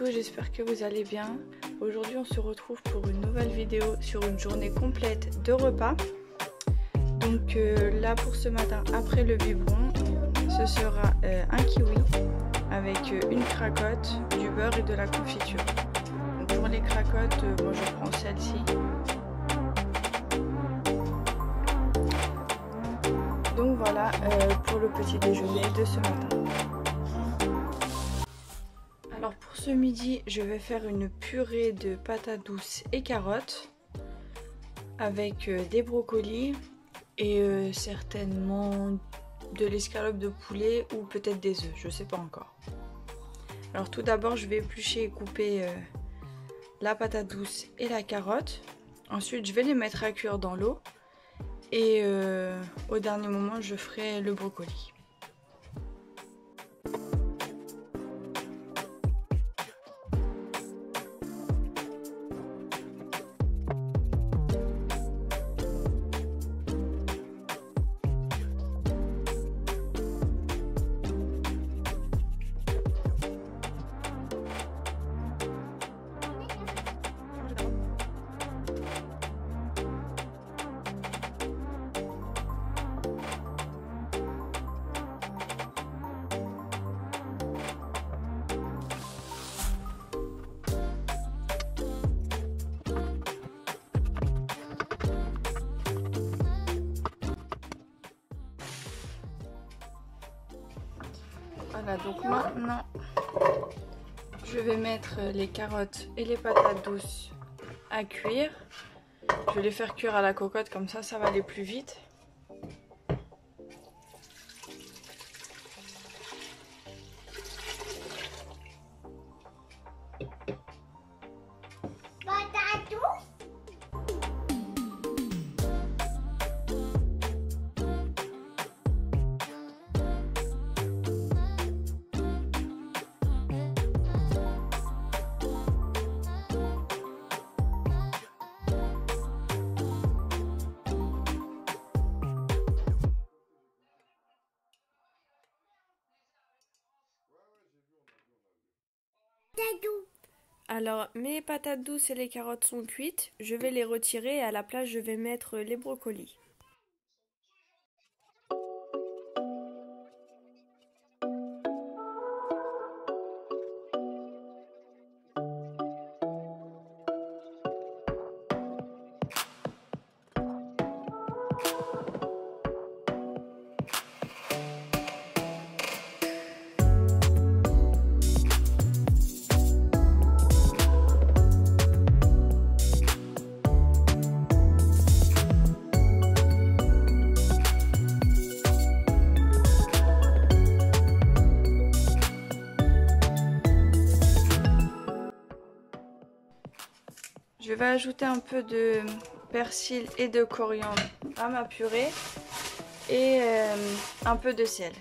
tous, j'espère que vous allez bien. Aujourd'hui on se retrouve pour une nouvelle vidéo sur une journée complète de repas. Donc là pour ce matin, après le biberon, ce sera un kiwi avec une cracotte, du beurre et de la confiture. Donc pour les cracottes, moi je prends celle-ci. Donc voilà pour le petit déjeuner de ce matin. Alors pour ce midi, je vais faire une purée de patates douces et carottes avec des brocolis et certainement de l'escalope de poulet ou peut-être des œufs, je sais pas encore. Alors tout d'abord, je vais éplucher et couper la patate douce et la carotte. Ensuite, je vais les mettre à cuire dans l'eau et au dernier moment, je ferai le brocoli. Voilà, donc maintenant je vais mettre les carottes et les patates douces à cuire. Je vais les faire cuire à la cocotte, comme ça va aller plus vite. Alors mes patates douces et les carottes sont cuites, je vais les retirer et à la place je vais mettre les brocolis. Je vais ajouter un peu de persil et de coriandre à ma purée et un peu de sel.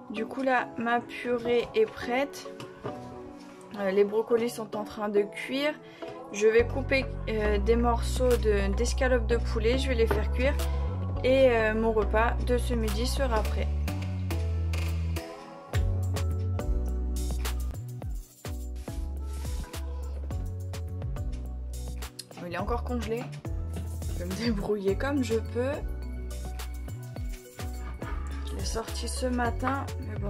Du coup là, ma purée est prête. Les brocolis sont en train de cuire. Je vais couper des morceaux d'escalope de poulet. Je vais les faire cuire. Et mon repas de ce midi sera prêt. Il est encore congelé. Je vais me débrouiller comme je peux. Je l'ai sorti ce matin, mais bon,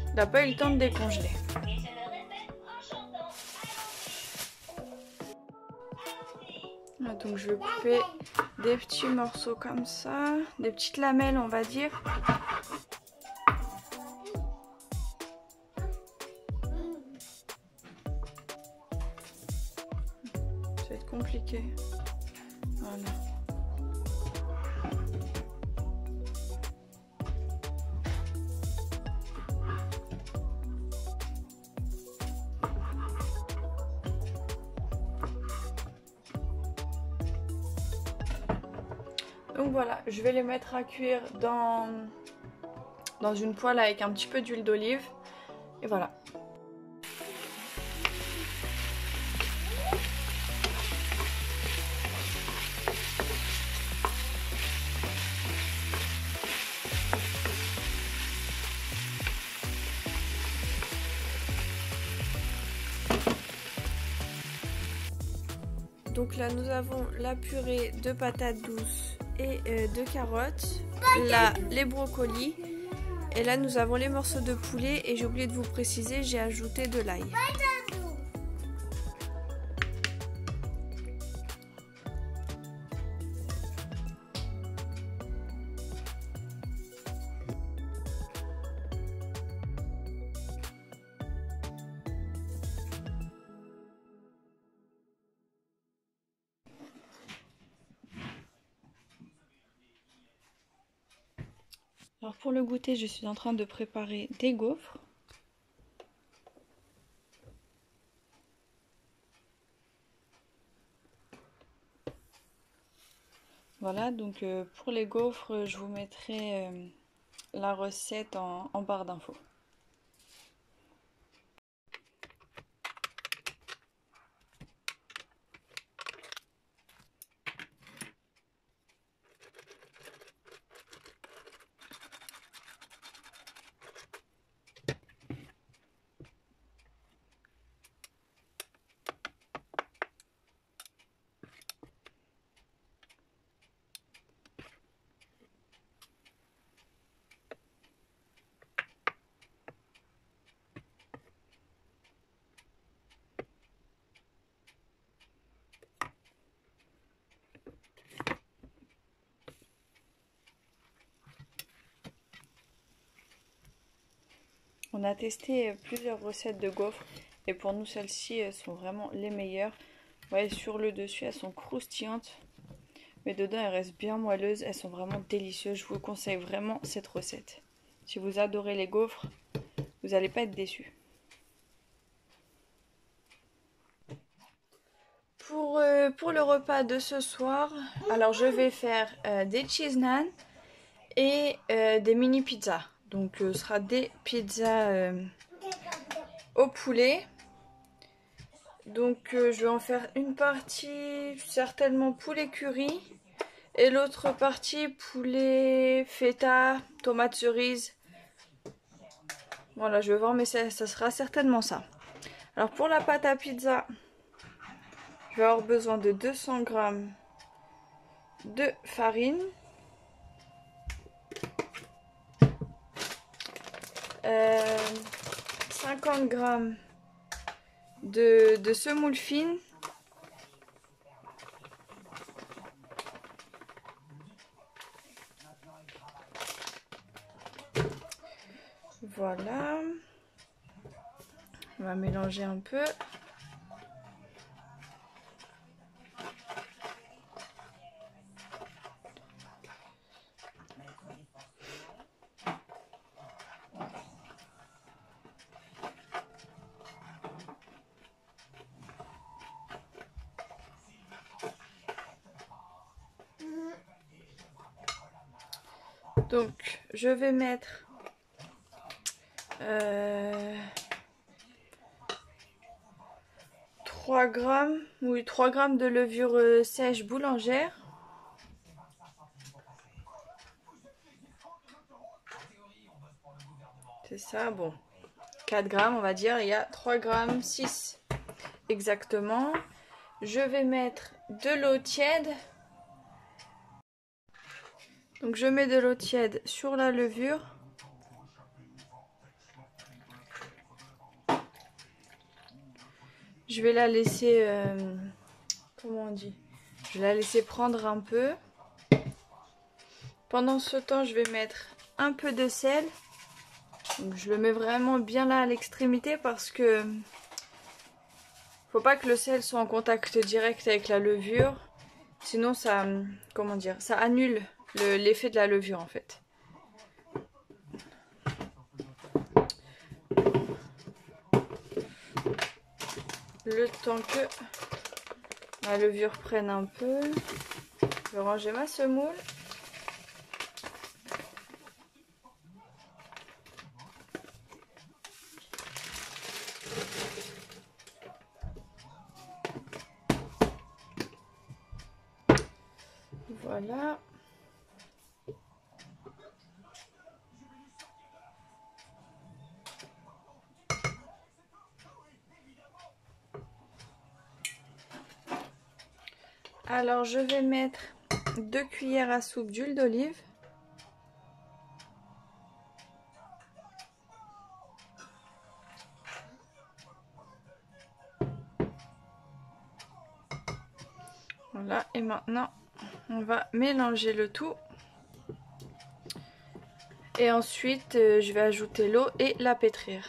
il n'a pas eu le temps de décongeler. Donc je vais couper des petits morceaux comme ça, des petites lamelles on va dire. Ça va être compliqué. Voilà. Donc voilà, je vais les mettre à cuire dans une poêle avec un petit peu d'huile d'olive. Et voilà. Donc là nous avons la purée de patates douces et de carottes, là les brocolis, et là nous avons les morceaux de poulet, et j'ai oublié de vous préciser, j'ai ajouté de l'ail. Alors pour le goûter, je suis en train de préparer des gaufres. Voilà, donc pour les gaufres, je vous mettrai la recette en barre d'infos. On a testé plusieurs recettes de gaufres et pour nous celles-ci sont vraiment les meilleures. Vous voyez, sur le dessus elles sont croustillantes, mais dedans elles restent bien moelleuses, elles sont vraiment délicieuses. Je vous conseille vraiment cette recette. Si vous adorez les gaufres, vous n'allez pas être déçus. Pour le repas de ce soir, alors je vais faire des cheese naan et des mini pizzas. Donc ce sera des pizzas au poulet. Donc je vais en faire une partie certainement poulet curry et l'autre partie poulet feta, tomate cerise. Voilà, je vais voir, mais ça sera certainement ça. Alors pour la pâte à pizza, je vais avoir besoin de 200 g de farine, 50 g de semoule fine, voilà, on va mélanger un peu. Donc je vais mettre 3 grammes, oui, 3 grammes de levure sèche boulangère. C'est ça, bon. 4 grammes, on va dire, il y a 3 grammes 6 exactement. Je vais mettre de l'eau tiède. Donc je mets de l'eau tiède sur la levure. Je vais la laisser, comment on dit? Je vais la laisser prendre un peu. Pendant ce temps, je vais mettre un peu de sel. Donc, je le mets vraiment bien là à l'extrémité parce que faut pas que le sel soit en contact direct avec la levure. Sinon ça, comment dire, ça annule l'effet de la levure en fait. Le temps que la levure prenne un peu, je vais ranger ma semoule. Voilà. Alors je vais mettre 2 cuillères à soupe d'huile d'olive. Voilà, et maintenant on va mélanger le tout. Et ensuite je vais ajouter l'eau et la pétrir.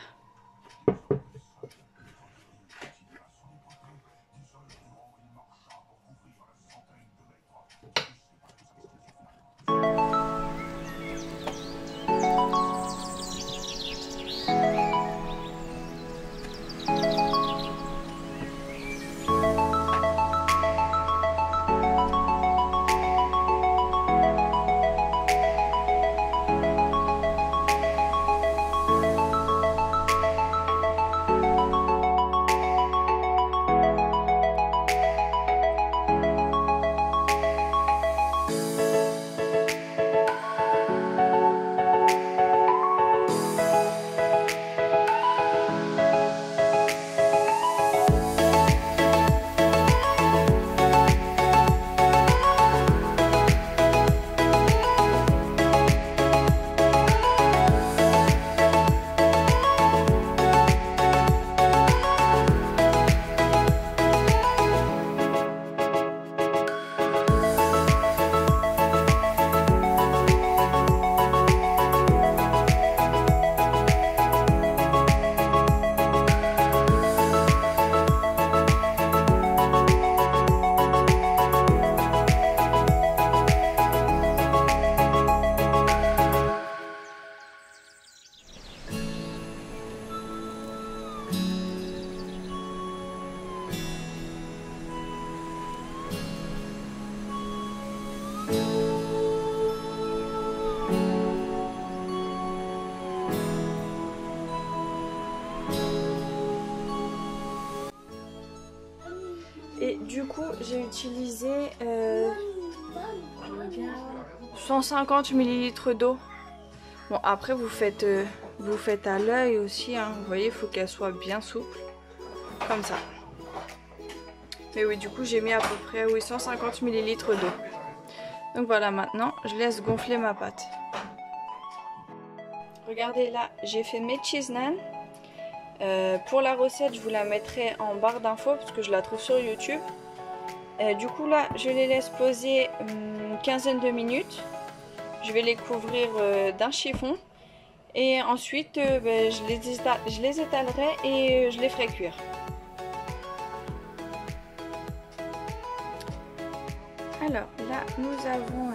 Et du coup j'ai utilisé 150 ml d'eau. Bon après vous faites à l'œil aussi, hein. Vous voyez, il faut qu'elle soit bien souple. Comme ça. Mais oui, du coup j'ai mis à peu près 150 ml d'eau. Donc voilà, maintenant je laisse gonfler ma pâte. Regardez là, j'ai fait mes cheese naan. Pour la recette, je vous la mettrai en barre d'infos parce que je la trouve sur YouTube. Du coup là, je les laisse poser une quinzaine de minutes. Je vais les couvrir d'un chiffon. Et ensuite, je les étalerai et je les ferai cuire. Alors là, nous avons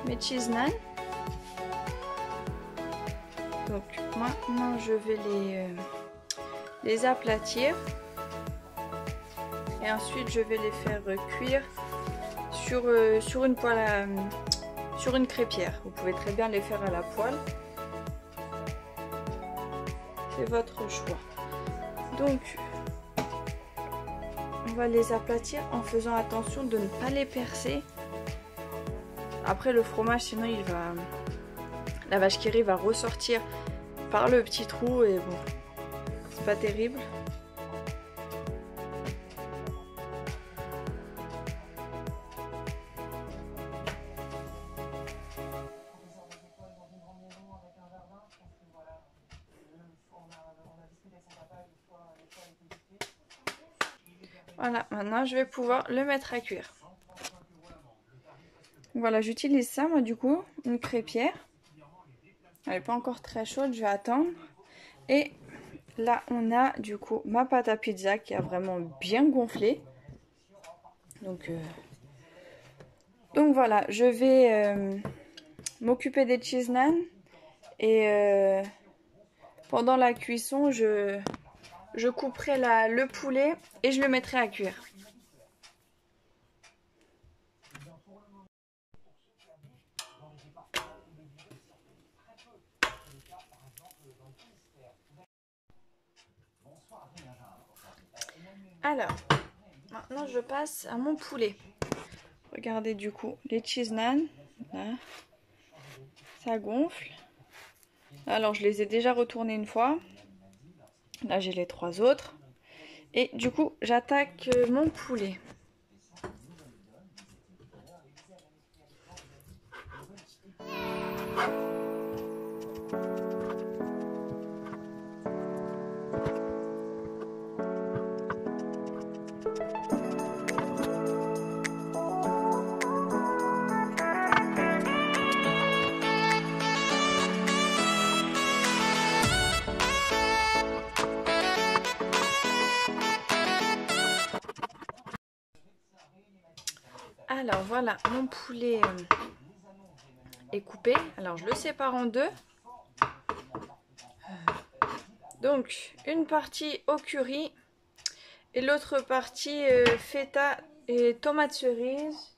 mes cheese naan. Donc maintenant je vais les aplatir et ensuite je vais les faire cuire sur une poêle, sur une crêpière. Vous pouvez très bien les faire à la poêle, c'est votre choix. Donc on va les aplatir en faisant attention de ne pas les percer. Après le fromage, sinon la vache qui rit va ressortir par le petit trou et bon, c'est pas terrible. Voilà, maintenant je vais pouvoir le mettre à cuire. Voilà, j'utilise ça moi du coup, une crêpière. Elle n'est pas encore très chaude, je vais attendre. Et là on a du coup ma pâte à pizza qui a vraiment bien gonflé. Donc voilà, je vais m'occuper des cheese naan. Et pendant la cuisson, je couperai le poulet et je le mettrai à cuire. Alors, maintenant je passe à mon poulet. regardez du coup les cheese naan. Là, ça gonfle. Alors je les ai déjà retournés une fois. Là j'ai les 3 autres. Et du coup j'attaque mon poulet. Alors voilà, mon poulet est coupé. Alors je le sépare en deux. Donc une partie au curry et l'autre partie feta et tomates cerises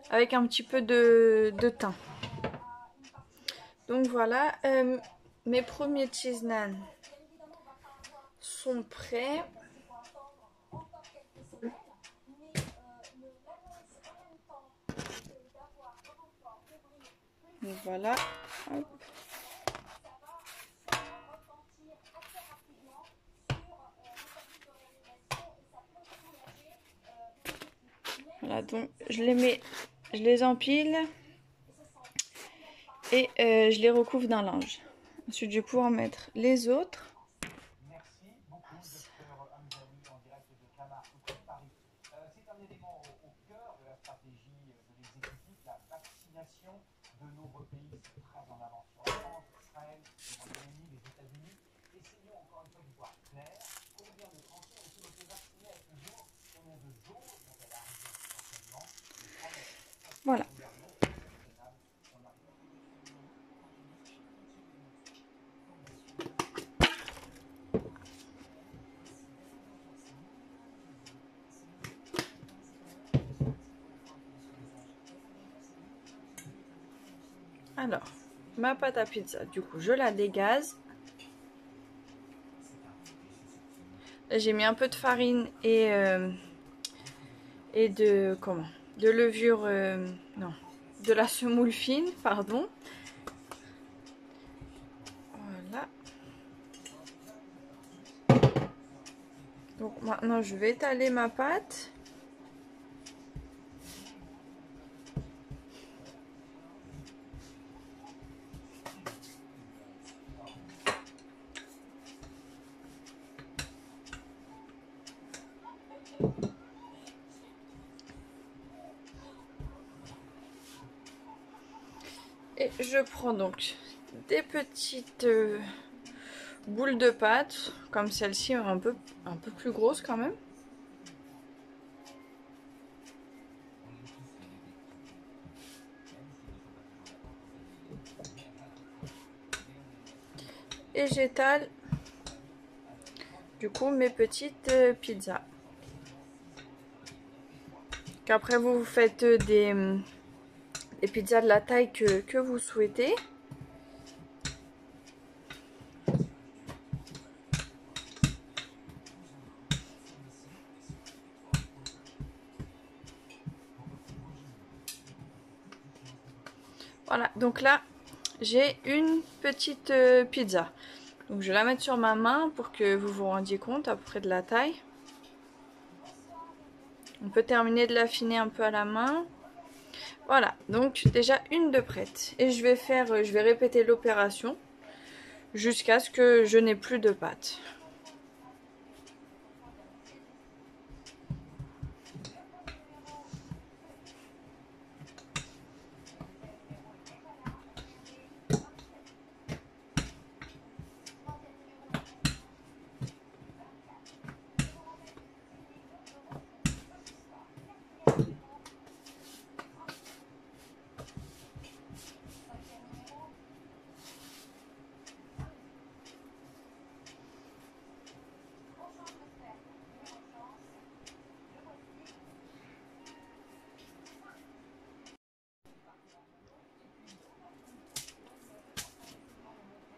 avec un petit peu de thym. Donc voilà, mes premiers cheese naan sont prêts. Donc voilà. Hop. Voilà, donc je les empile et je les recouvre d'un linge. Ensuite, je vais pouvoir mettre les autres. Voilà. Alors, ma pâte à pizza, du coup, je la dégaze. J'ai mis un peu de farine et de levure, non, de la semoule fine, pardon. Voilà. Donc maintenant, je vais étaler ma pâte. Et je prends donc des petites boules de pâte, comme celle-ci, un peu plus grosse quand même. Et j'étale du coup mes petites pizzas. Qu'après vous faites des pizzas de la taille que vous souhaitez. Voilà, donc là j'ai une petite pizza. Donc je vais la mettre sur ma main pour que vous vous rendiez compte à peu près de la taille. On peut terminer de l'affiner un peu à la main. Voilà, donc déjà une de prête. Et je vais répéter l'opération jusqu'à ce que je n'ai plus de pâte.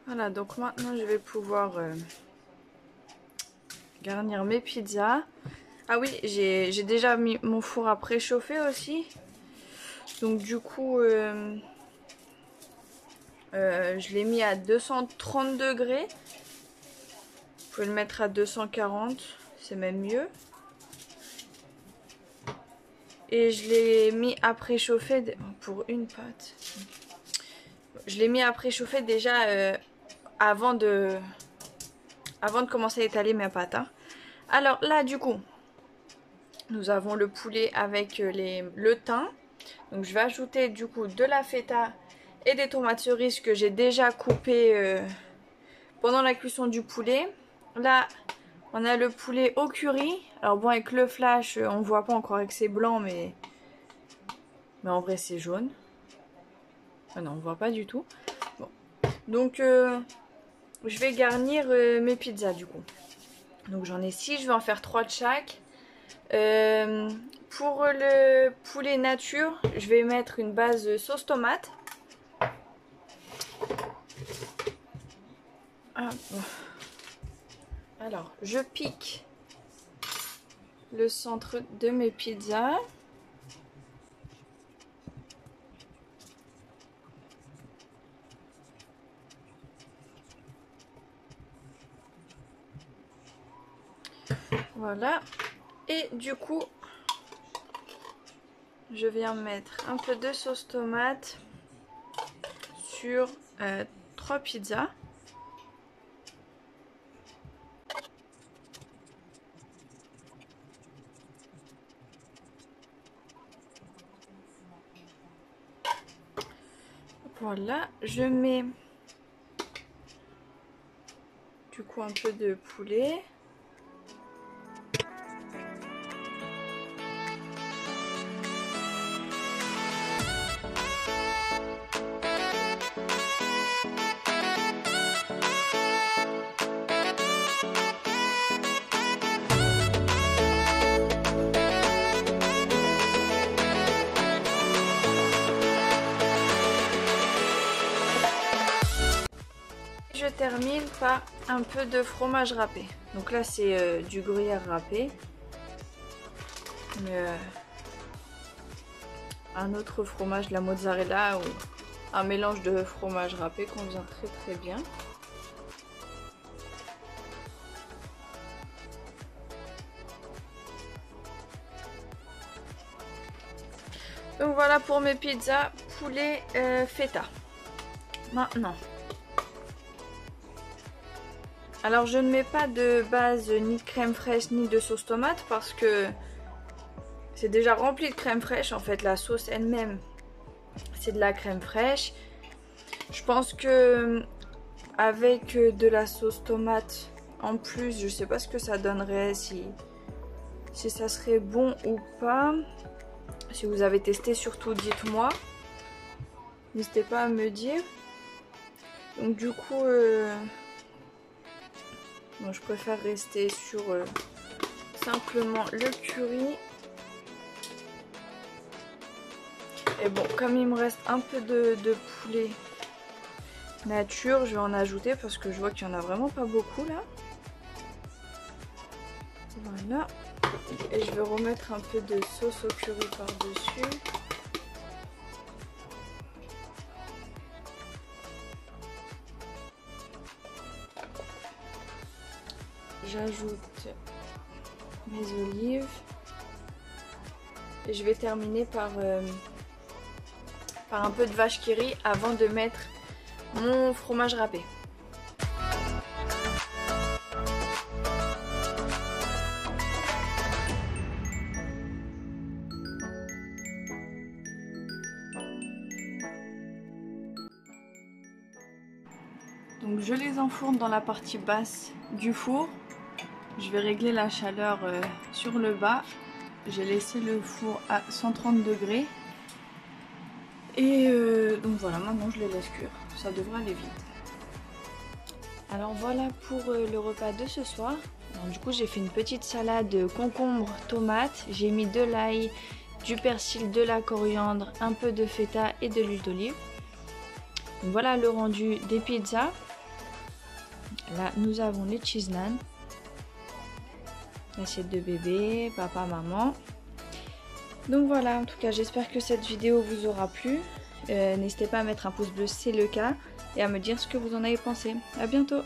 Voilà, donc maintenant je vais pouvoir garnir mes pizzas. Ah oui, j'ai déjà mis mon four à préchauffer aussi. Donc du coup, je l'ai mis à 230 degrés. Vous pouvez le mettre à 240, c'est même mieux. Et je l'ai mis à préchauffer pour une pâte. Je l'ai mis à préchauffer déjà avant de commencer à étaler mes pâtes. Hein. Alors là, du coup, nous avons le poulet avec le thym. Donc je vais ajouter du coup de la feta et des tomates cerises que j'ai déjà coupées pendant la cuisson du poulet. Là, on a le poulet au curry. Alors bon, avec le flash, on voit pas encore que c'est blanc, mais en vrai c'est jaune. Ah non, on voit pas du tout. Bon. Donc je vais garnir mes pizzas du coup. Donc j'en ai 6, je vais en faire 3 de chaque. Pour le poulet nature, je vais mettre une base sauce tomate. Ah, bon. Alors, je pique le centre de mes pizzas. Voilà. Et du coup, je viens mettre un peu de sauce tomate sur 3 pizzas. Voilà, je mets du coup un peu de poulet. Je termine par un peu de fromage râpé. Donc là c'est du gruyère râpé. Un autre fromage, la mozzarella ou un mélange de fromage râpé convient très très bien. Donc voilà pour mes pizzas poulet feta. Maintenant. Alors je ne mets pas de base ni de crème fraîche ni de sauce tomate parce que c'est déjà rempli de crème fraîche. En fait la sauce elle-même c'est de la crème fraîche. Je pense que avec de la sauce tomate en plus, je sais pas ce que ça donnerait, si ça serait bon ou pas. Si vous avez testé, surtout dites-moi. N'hésitez pas à me dire. Donc du coup... Moi, je préfère rester sur simplement le curry. Et bon, comme il me reste un peu de poulet nature, je vais en ajouter parce que je vois qu'il n'y en a vraiment pas beaucoup là. Voilà. Et je vais remettre un peu de sauce au curry par-dessus. J'ajoute mes olives et je vais terminer par un peu de vache qui rit avant de mettre mon fromage râpé. Donc je les enfourne dans la partie basse du four. Je vais régler la chaleur sur le bas. J'ai laissé le four à 130 degrés. Et donc voilà, maintenant je les laisse cuire. Ça devrait aller vite. Alors voilà pour le repas de ce soir. Alors, du coup j'ai fait une petite salade concombre, tomate. J'ai mis de l'ail, du persil, de la coriandre, un peu de feta et de l'huile d'olive. Voilà le rendu des pizzas. Là nous avons les cheese naan. L'assiette de bébé, papa, maman. Donc voilà, en tout cas j'espère que cette vidéo vous aura plu. N'hésitez pas à mettre un pouce bleu si c'est le cas et à me dire ce que vous en avez pensé. À bientôt!